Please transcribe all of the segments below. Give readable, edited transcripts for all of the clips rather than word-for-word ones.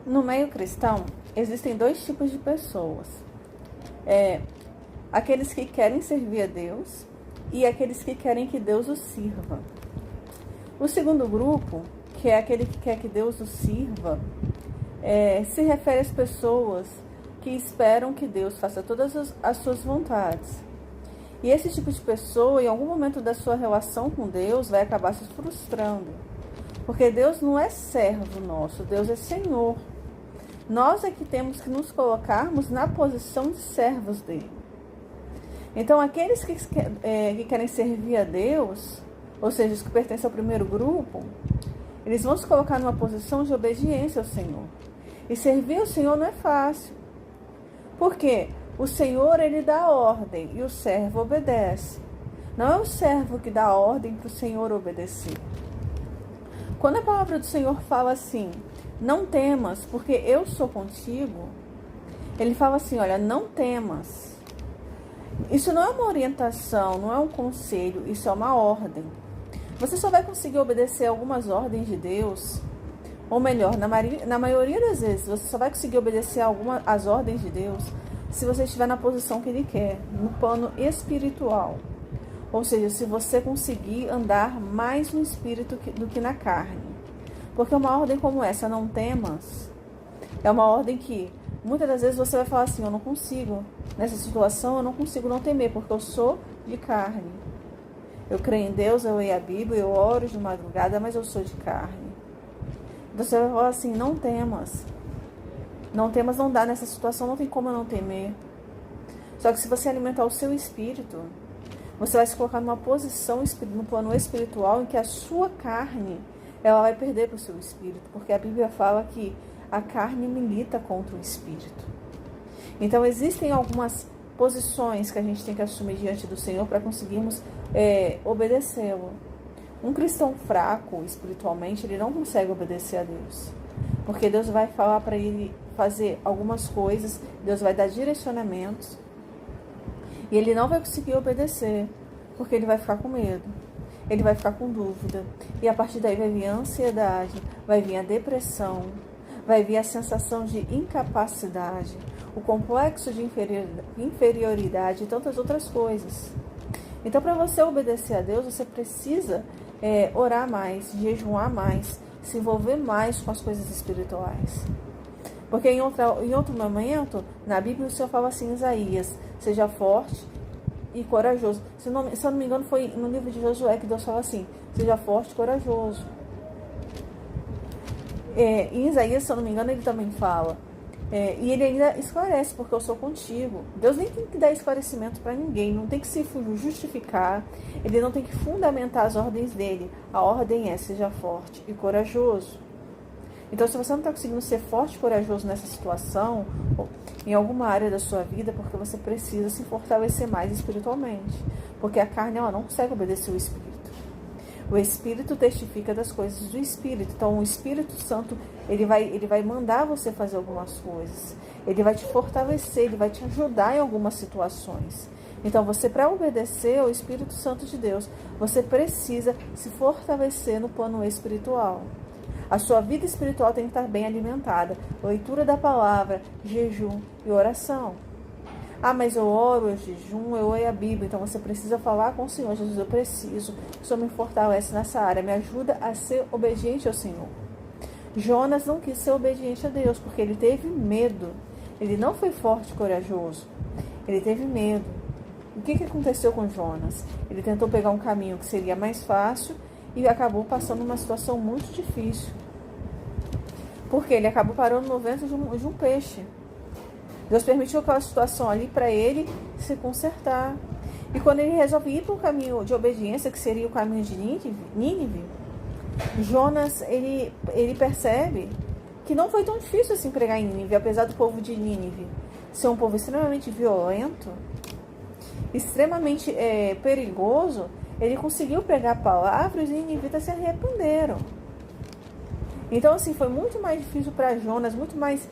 No meio cristão, existem dois tipos de pessoas. Aqueles que querem servir a Deus e aqueles que querem que Deus os sirva. O segundo grupo, que é aquele que quer que Deus os sirva, se refere às pessoas que esperam que Deus faça todas as suas vontades. E esse tipo de pessoa, em algum momento da sua relação com Deus, vai acabar se frustrando. Porque Deus não é servo nosso, Deus é Senhor. Nós é que temos que nos colocarmos na posição de servos dele. Então, aqueles que querem servir a Deus, ou seja, os que pertencem ao primeiro grupo, eles vão se colocar numa posição de obediência ao Senhor. E servir ao Senhor não é fácil. Por quê? O Senhor, ele dá ordem e o servo obedece. Não é o servo que dá ordem para o Senhor obedecer. Quando a palavra do Senhor fala assim, não temas, porque eu sou contigo, ele fala assim, olha, não temas. Isso não é uma orientação, não é um conselho, isso é uma ordem. Você só vai conseguir obedecer algumas ordens de Deus, ou melhor, na maioria das vezes, você só vai conseguir obedecer as ordens de Deus se você estiver na posição que Ele quer, no plano espiritual. Ou seja, se você conseguir andar mais no espírito do que na carne. Porque uma ordem como essa, não temas, é uma ordem que muitas das vezes você vai falar assim, eu não consigo, nessa situação eu não consigo não temer, porque eu sou de carne. Eu creio em Deus, eu leio a Bíblia, eu oro de madrugada, mas eu sou de carne. Você vai falar assim, não temas. Não temas, não dá nessa situação, não tem como eu não temer. Só que se você alimentar o seu espírito, você vai se colocar numa posição no plano espiritual em que a sua carne, ela vai perder para o seu espírito. Porque a Bíblia fala que a carne milita contra o espírito. Então existem algumas posições que a gente tem que assumir diante do Senhor para conseguirmos obedecê-lo. Um cristão fraco espiritualmente, ele não consegue obedecer a Deus. Porque Deus vai falar para ele fazer algumas coisas, Deus vai dar direcionamentos, e ele não vai conseguir obedecer, porque ele vai ficar com medo, ele vai ficar com dúvida, e a partir daí vai vir a ansiedade, vai vir a depressão, vai vir a sensação de incapacidade, o complexo de inferioridade e tantas outras coisas. Então, para você obedecer a Deus, você precisa orar mais, jejuar mais, se envolver mais com as coisas espirituais. Porque em outro momento, na Bíblia, o Senhor fala assim em Isaías, seja forte e corajoso. Se eu não me engano, foi no livro de Josué que Deus fala assim, seja forte e corajoso. Em Isaías, se eu não me engano, ele também fala. E ele ainda esclarece, porque eu sou contigo. Deus nem tem que dar esclarecimento para ninguém, não tem que se justificar, ele não tem que fundamentar as ordens dele. A ordem é, seja forte e corajoso. Então, se você não está conseguindo ser forte e corajoso nessa situação, ou em alguma área da sua vida, porque você precisa se fortalecer mais espiritualmente. Porque a carne, ela não consegue obedecer o Espírito. O Espírito testifica das coisas do Espírito. Então, o Espírito Santo, ele vai mandar você fazer algumas coisas. Ele vai te fortalecer, ele vai te ajudar em algumas situações. Então, você, para obedecer ao Espírito Santo de Deus, você precisa se fortalecer no plano espiritual. A sua vida espiritual tem que estar bem alimentada. Leitura da palavra, jejum e oração. Ah, mas eu oro, eu jejum, eu leio a Bíblia. Então você precisa falar com o Senhor. Jesus, eu preciso. O Senhor me fortalece nessa área. Me ajuda a ser obediente ao Senhor. Jonas não quis ser obediente a Deus, porque ele teve medo. Ele não foi forte e corajoso. Ele teve medo. O que aconteceu com Jonas? Ele tentou pegar um caminho que seria mais fácil e acabou passando uma situação muito difícil. Porque ele acabou parando no ventre de um peixe. Deus permitiu aquela situação ali para ele se consertar. E quando ele resolve ir para o caminho de obediência, que seria o caminho de Nínive, Jonas, ele percebe que não foi tão difícil assim pregar em Nínive, apesar do povo de Nínive ser um povo extremamente violento, extremamente perigoso. Ele conseguiu pregar palavras e ninivitas se arrependeram. Então, assim, foi muito mais difícil para Jonas, muito mais...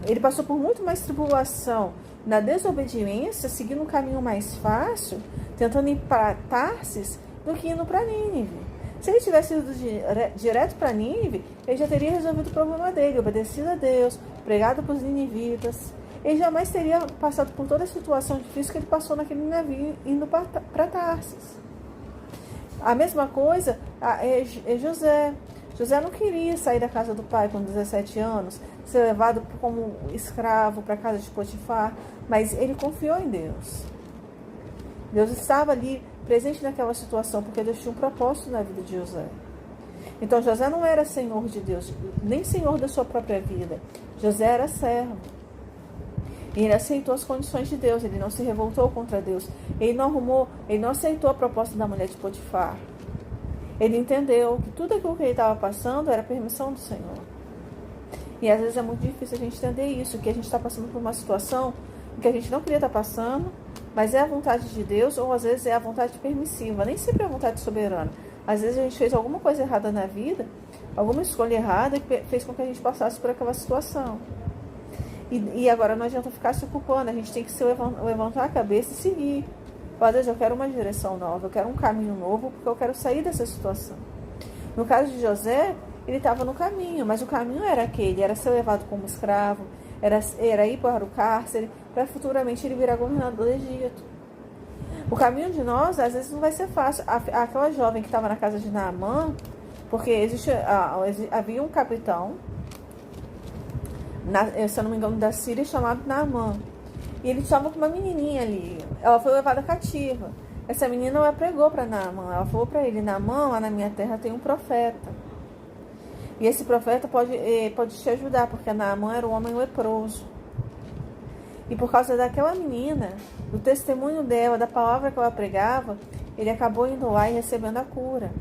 ele passou por muito mais tribulação na desobediência, seguindo um caminho mais fácil, tentando ir para Tarsis, do que indo para Nínive. Se ele tivesse ido direto para Nínive, ele já teria resolvido o problema dele, obedecido a Deus, pregado para os ninivitas. Ele jamais teria passado por toda a situação difícil que ele passou naquele navio indo para Tarsis. A mesma coisa é José. José não queria sair da casa do pai com 17 anos, ser levado como escravo para a casa de Potifar, mas ele confiou em Deus. Deus estava ali presente naquela situação, porque Deus tinha um propósito na vida de José. Então José não era senhor de Deus, nem senhor da sua própria vida. José era servo. E ele aceitou as condições de Deus, ele não se revoltou contra Deus. Ele não aceitou a proposta da mulher de Potifar. Ele entendeu que tudo aquilo que ele estava passando era permissão do Senhor. E às vezes é muito difícil a gente entender isso, que a gente está passando por uma situação que a gente não queria estar passando, mas é a vontade de Deus, ou às vezes é a vontade permissiva, nem sempre é a vontade soberana. Às vezes a gente fez alguma coisa errada na vida, alguma escolha errada que fez com que a gente passasse por aquela situação. E agora não adianta ficar se ocupando, a gente tem que levantar a cabeça e seguir. Ó Deus, eu quero uma direção nova, eu quero um caminho novo, porque eu quero sair dessa situação. No caso de José, ele estava no caminho, mas o caminho era aquele, era ser levado como escravo, era ir para o cárcere, para futuramente ele virar governador do Egito. O caminho de nós, às vezes, não vai ser fácil. Aquela jovem que estava na casa de Naamã, porque havia um capitão, se eu não me engano, da Síria, chamado Naamã. E ele estava com uma menininha ali. Ela foi levada cativa. Essa menina ela pregou para Naamã. Ela falou para ele: Naamã, lá na minha terra tem um profeta. E esse profeta pode te ajudar, porque Naamã era um homem leproso. E por causa daquela menina, do testemunho dela, da palavra que ela pregava, ele acabou indo lá e recebendo a cura,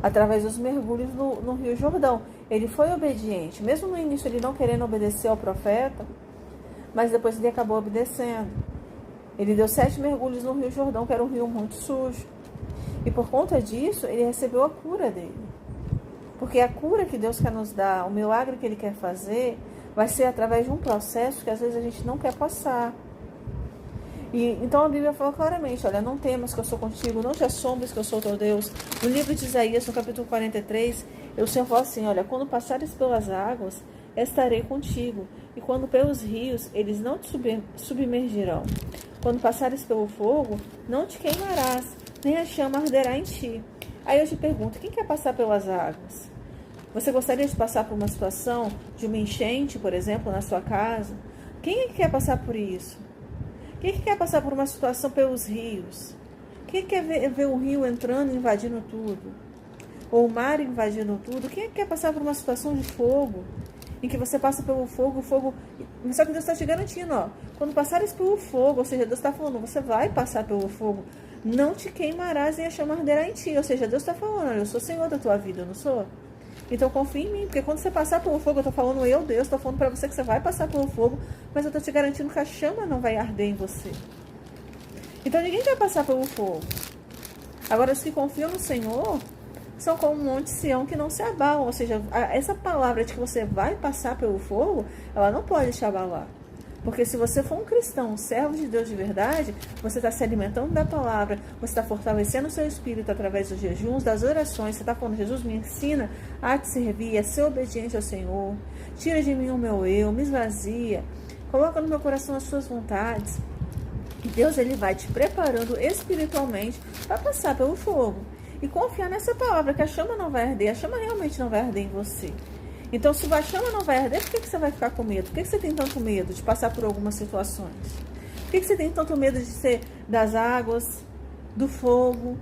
através dos mergulhos no Rio Jordão. Ele foi obediente, mesmo no início ele não querendo obedecer ao profeta, mas depois ele acabou obedecendo. Ele deu 7 mergulhos no Rio Jordão, que era um rio muito sujo. E por conta disso, ele recebeu a cura dele. Porque a cura que Deus quer nos dar, o milagre que Ele quer fazer, vai ser através de um processo que às vezes a gente não quer passar. Então a Bíblia fala claramente: olha, não temas que eu sou contigo, não te assombres que eu sou teu Deus. No livro de Isaías, no capítulo 43, o Senhor fala assim: olha, quando passares pelas águas, estarei contigo, e quando pelos rios, eles não te submergirão. Quando passares pelo fogo, não te queimarás, nem a chama arderá em ti. Aí eu te pergunto: quem quer passar pelas águas? Você gostaria de passar por uma situação de uma enchente, por exemplo, na sua casa? Quem é que quer passar por isso? Quem é que quer passar por uma situação pelos rios? Quem é que quer ver o rio entrando e invadindo tudo? Ou o mar invadindo tudo? Quem é que quer passar por uma situação de fogo? Em que você passa pelo fogo, Só que Deus está te garantindo, ó. Quando passares pelo fogo, ou seja, Deus está falando, você vai passar pelo fogo. Não te queimarás nem a chama arderá em ti. Ou seja, Deus está falando, olha, eu sou Senhor da tua vida, eu não sou? Então confia em mim, porque quando você passar pelo fogo, eu estou falando Deus, estou falando para você que você vai passar pelo fogo, mas eu estou te garantindo que a chama não vai arder em você. Então ninguém vai passar pelo fogo. Agora, os que confiam no Senhor são como um monte Sião que não se abalam. Ou seja, essa palavra de que você vai passar pelo fogo, ela não pode te abalar. Porque se você for um cristão, um servo de Deus de verdade, você está se alimentando da palavra, você está fortalecendo o seu espírito através dos jejuns, das orações, você está falando: Jesus, me ensina a te servir, a ser obediente ao Senhor, tira de mim o meu eu, me esvazia, coloca no meu coração as suas vontades. E Deus, Ele vai te preparando espiritualmente para passar pelo fogo. E confiar nessa palavra, que a chama não vai arder, a chama realmente não vai arder em você. Então, se a chama não vai arder, por que você vai ficar com medo? Por que você tem tanto medo de passar por algumas situações? Por que você tem tanto medo de ser das águas, do fogo?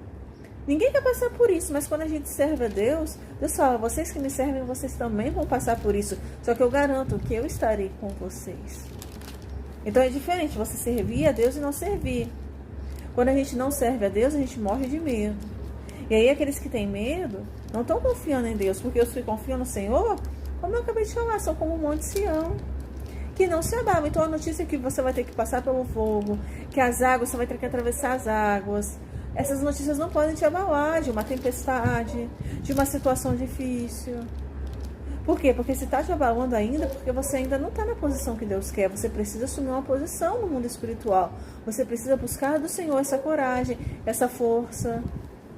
Ninguém quer passar por isso, mas quando a gente serve a Deus, Deus fala: vocês que me servem, vocês também vão passar por isso. Só que eu garanto que eu estarei com vocês. Então é diferente você servir a Deus e não servir. Quando a gente não serve a Deus, a gente morre de medo. E aí aqueles que têm medo não estão confiando em Deus, porque os que confiam no Senhor, como eu acabei de falar, são como o monte Sião, que não se abalam. Então a notícia é que você vai ter que passar pelo fogo, que as águas, você vai ter que atravessar as águas. Essas notícias não podem te abalar de uma tempestade, de uma situação difícil. Por quê? Porque se está te abalando ainda, porque você ainda não está na posição que Deus quer. Você precisa assumir uma posição no mundo espiritual. Você precisa buscar do Senhor essa coragem, essa força.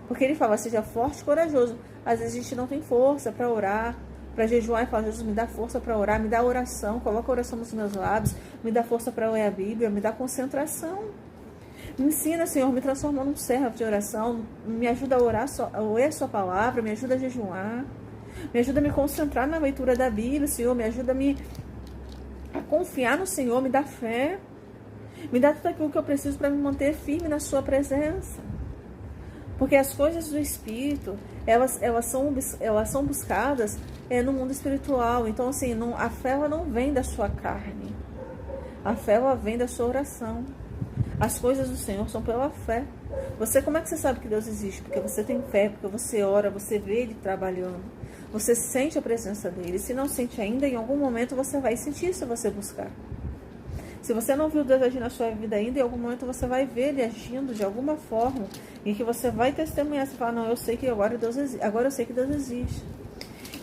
Porque ele fala, seja forte e corajoso. Às vezes a gente não tem força para orar, para jejuar e falar, Jesus, me dá força para orar, me dá oração, coloca a oração nos meus lábios, me dá força para ler a Bíblia, me dá concentração. Me ensina, Senhor, me transforma num servo de oração, me ajuda a orar, a ler a sua palavra, me ajuda a jejuar, me ajuda a me concentrar na leitura da Bíblia, Senhor, me ajuda a confiar no Senhor, me dá fé, me dá tudo aquilo que eu preciso para me manter firme na sua presença. Porque as coisas do Espírito, elas são buscadas no mundo espiritual. Então, assim, a fé ela não vem da sua carne. A fé ela vem da sua oração. As coisas do Senhor são pela fé. Como é que você sabe que Deus existe? Porque você tem fé, porque você ora, você vê Ele trabalhando. Você sente a presença dEle. Se não sente ainda, em algum momento você vai sentir se você buscar. Se você não viu Deus agir na sua vida ainda, em algum momento você vai ver Ele agindo de alguma forma, em que você vai testemunhar, você fala, não, eu sei que agora eu sei que Deus existe.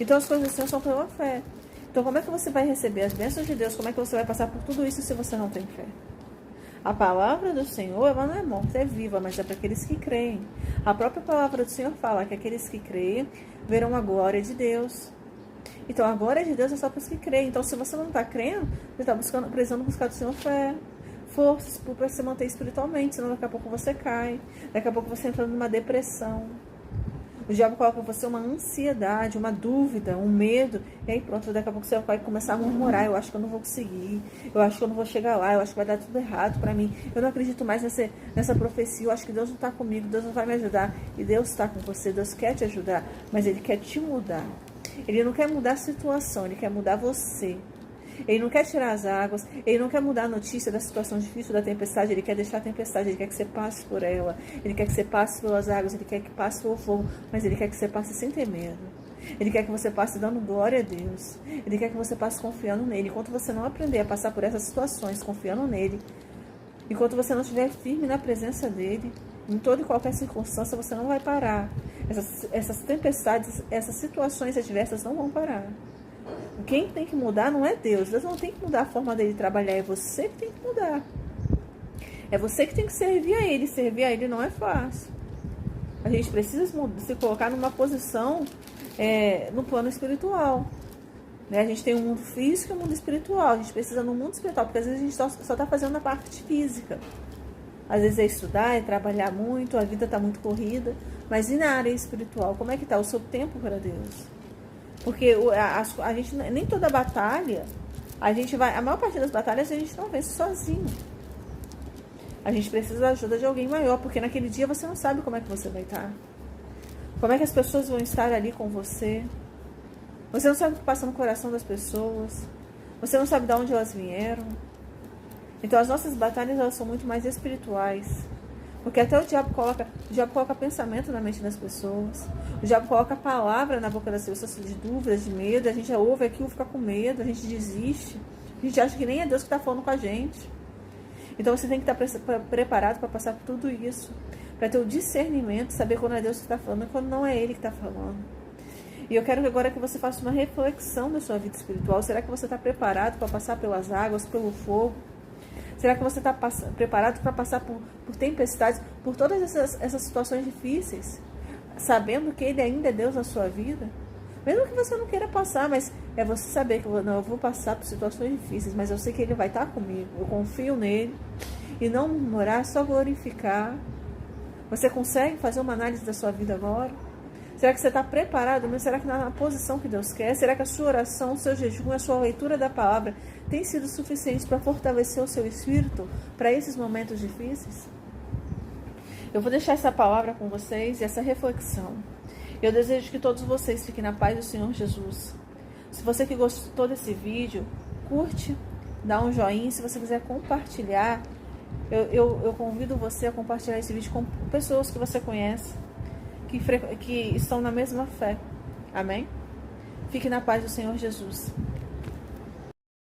Então as coisas assim são pela fé. Então como é que você vai receber as bênçãos de Deus? Como é que você vai passar por tudo isso se você não tem fé? A palavra do Senhor, ela não é morta, é viva, mas é para aqueles que creem. A própria palavra do Senhor fala que aqueles que creem verão a glória de Deus. Então, a glória de Deus é só para os que creem. Então, se você não está crendo, você está precisando buscar do Senhor fé, forças para se manter espiritualmente, senão daqui a pouco você cai, daqui a pouco você entra numa depressão. O diabo coloca em você uma ansiedade, uma dúvida, um medo, e aí pronto, daqui a pouco você vai começar a murmurar, eu acho que eu não vou conseguir, eu acho que eu não vou chegar lá, eu acho que vai dar tudo errado para mim, eu não acredito mais nessa profecia, eu acho que Deus não está comigo, Deus não vai me ajudar, e Deus está com você, Deus quer te ajudar, mas Ele quer te mudar. Ele não quer mudar a situação, Ele quer mudar você. Ele não quer tirar as águas, Ele não quer mudar a notícia da situação difícil, da tempestade, Ele quer deixar a tempestade, Ele quer que você passe por ela, Ele quer que você passe pelas águas, Ele quer que passe pelo fogo, mas Ele quer que você passe sem ter medo. Ele quer que você passe dando glória a Deus. Ele quer que você passe confiando nele. Enquanto você não aprender a passar por essas situações confiando nele, enquanto você não estiver firme na presença dele, em toda e qualquer circunstância, você não vai parar. Essas tempestades, essas situações adversas não vão parar. Quem tem que mudar não é Deus. Deus não tem que mudar a forma dele trabalhar. É você que tem que mudar. É você que tem que servir a Ele. Servir a Ele não é fácil. A gente precisa se colocar numa posição no plano espiritual. Né? A gente tem um mundo físico e um mundo espiritual. A gente precisa no mundo espiritual, porque às vezes a gente só está fazendo a parte física. Às vezes é estudar, é trabalhar muito, a vida está muito corrida. Mas e na área espiritual? Como é que está o seu tempo para Deus? Porque a gente, nem toda batalha, a maior parte das batalhas a gente não vence sozinho. A gente precisa da ajuda de alguém maior, porque naquele dia você não sabe como é que você vai estar. Como é que as pessoas vão estar ali com você. Você não sabe o que passa no coração das pessoas. Você não sabe de onde elas vieram. Então as nossas batalhas elas são muito mais espirituais. Porque até o diabo coloca pensamento na mente das pessoas. O diabo coloca a palavra na boca das pessoas de dúvidas, de medo. A gente ouve aquilo, fica com medo, a gente desiste. A gente acha que nem é Deus que está falando com a gente. Então você tem que estar preparado para passar por tudo isso. Para ter o discernimento, saber quando é Deus que está falando e quando não é Ele que está falando. E eu quero agora que você faça uma reflexão da sua vida espiritual. Será que você está preparado para passar pelas águas, pelo fogo? Será que você está preparado para passar por tempestades, por todas essas situações difíceis, sabendo que Ele ainda é Deus na sua vida? Mesmo que você não queira passar, mas é você saber que eu vou passar por situações difíceis, mas eu sei que Ele vai estar comigo, eu confio nele, e não murmurar, só glorificar. Você consegue fazer uma análise da sua vida agora? Será que você está preparado? Mas será que na posição que Deus quer? Será que a sua oração, o seu jejum, a sua leitura da palavra tem sido suficiente para fortalecer o seu espírito para esses momentos difíceis? Eu vou deixar essa palavra com vocês e essa reflexão. Eu desejo que todos vocês fiquem na paz do Senhor Jesus. Se você que gostou desse vídeo, curte, dá um joinha. Se você quiser compartilhar, eu convido você a compartilhar esse vídeo com pessoas que você conhece, que estão na mesma fé. Amém? Fique na paz do Senhor Jesus.